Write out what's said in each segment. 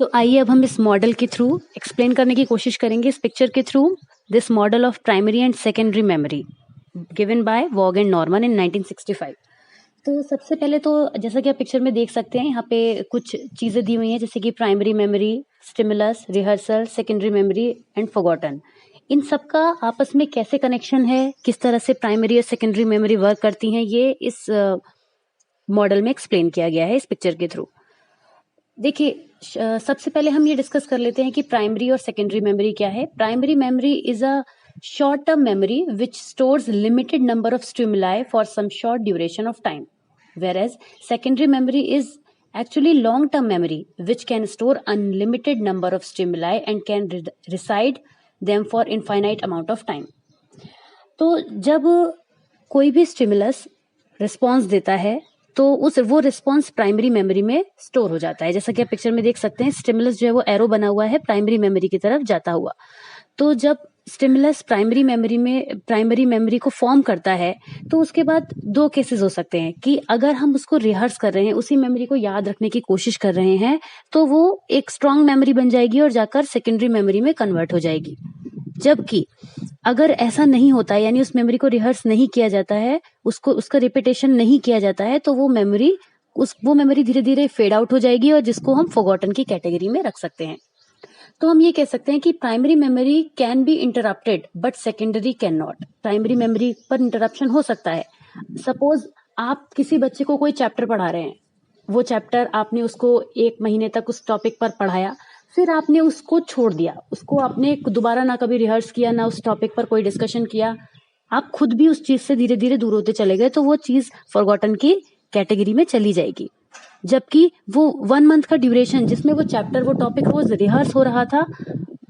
तो आइए अब हम इस मॉडल के थ्रू एक्सप्लेन करने की कोशिश करेंगे इस पिक्चर के through this model of primary and secondary memory given by Waugh and Norman in 1965। तो सबसे पहले तो जैसा कि आप पिक्चर में देख सकते हैं, यहाँ पे कुछ चीजें दी हुई हैं जैसे कि primary memory, stimulus, rehearsal, secondary memory and forgotten. इन सब का आपस में कैसे कनेक्शन है, किस तरह से प्राइमरी और सेकेंडरी मेमोरी वर्क करती हैं, ये इस मॉडल में एक्सप्लेन किया गया है इस पिक्चर के थ्रू। देखिए, सबसे पहले हम ये डिस्कस कर लेते हैं कि प्राइमरी और सेकेंडरी मेमोरी क्या है। Primary memory is a short term memory which stores limited number of stimuli for some short duration of time, whereas secondary memory is actually long term memory which can store unlimited number of stimuli and can reside them for infinite amount of time। तो जब कोई भी stimulus response देता है तो वो response primary memory में store हो जाता है। जैसा कि आप पिक्चर में देख सकते हैं, स्टिमुलस जो है वो एरो बना हुआ है प्राइमरी मेमोरी की तरफ जाता हुआ। तो जब स्टिमुलस प्राइमरी मेमोरी को फॉर्म करता है तो उसके बाद दो केसेस हो सकते हैं कि अगर हम उसको रिहर्स कर रहे हैं, उसी मेमोरी को याद रखने की कोशिश कर रहे हैं, तो वो एक स्ट्रांग मेमोरी बन जाएगी और जाकर सेकेंडरी मेमोरी में कन्वर्ट हो जाएगी। जबकि अगर ऐसा नहीं होता है, यानी उस मेमोरी को रिहर्स नहीं किया जाता है, उसका रिपीटेशन नहीं किया जाता है, तो वो मेमोरी धीरे धीरे फेड आउट हो जाएगी और जिसको हम फॉरगॉटन की कैटेगरी में रख सकते हैं। तो हम ये कह सकते हैं कि primary memory can be interrupted but secondary can not. Primary memory पर इंटरप्शन हो सकता है। सपोज आप किसी बच्चे को कोई चैप्टर पढ़ा रहे हैं, वो चैप्टर आपने उसको 1 महीने तक उस टॉपिक पर पढ़ाया, फिर आपने उसको छोड़ दिया, उसको आपने दोबारा ना कभी रिहर्स किया, ना उस टॉपिक पर कोई डिस्कशन किया, आप खुद भी उस चीज से धीरे धीरे दूर होते चले गए, तो वो चीज फॉरगॉटन की कैटेगरी में चली जाएगी। जबकि वो 1 मंथ का ड्यूरेशन जिसमें वो चैप्टर, वो टॉपिक रोज रिहर्स हो रहा था,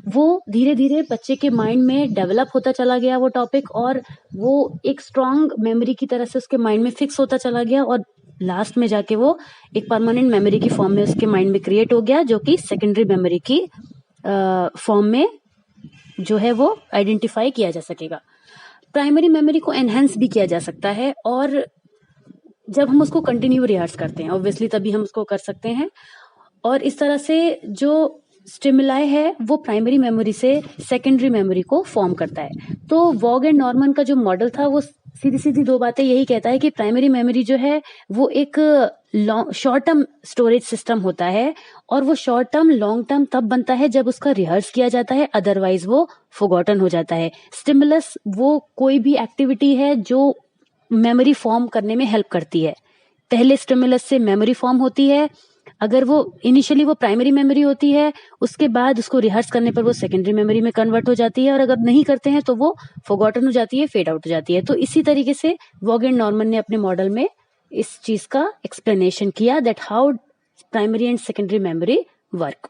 वो धीरे धीरे बच्चे के माइंड में डेवलप होता चला गया वो टॉपिक, और वो एक स्ट्रांग मेमोरी की तरह से उसके माइंड में फिक्स होता चला गया, और लास्ट में जाके वो एक परमानेंट मेमोरी की फॉर्म में उसके माइंड में क्रिएट हो गया, जो कि सेकेंडरी मेमोरी की फॉर्म में जो है वो आइडेंटिफाई किया जा सकेगा। प्राइमरी मेमोरी को एनहेंस भी किया जा सकता है, और जब हम उसको कंटिन्यू रिहर्स करते हैं ऑब्वियसली तभी हम उसको कर सकते हैं। और इस तरह से जो स्टिमुलाई है वो प्राइमरी मेमोरी से सेकेंडरी मेमोरी को फॉर्म करता है। तो वॉग एंड नॉर्मन का जो मॉडल था वो सीधी सीधी 2 बातें यही कहता है कि प्राइमरी मेमोरी जो है वो एक शॉर्ट टर्म स्टोरेज सिस्टम होता है, और वो शॉर्ट टर्म लॉन्ग टर्म तब बनता है जब उसका रिहर्स किया जाता है, अदरवाइज वो फॉरगॉटन हो जाता है। स्टिमुलस वो कोई भी एक्टिविटी है जो मेमोरी फॉर्म करने में हेल्प करती है। पहले स्टिमुलस से मेमोरी फॉर्म होती है, अगर वो इनिशियली वो प्राइमरी मेमोरी होती है, उसके बाद उसको रिहर्स करने पर वो सेकेंडरी मेमोरी में कन्वर्ट हो जाती है, और अगर नहीं करते हैं तो वो फॉरगॉटन हो जाती है, फेड आउट हो जाती है। तो इसी तरीके से वॉग एंड नॉर्मन ने अपने मॉडल में इस चीज का एक्सप्लेनेशन किया that how primary and secondary memory work.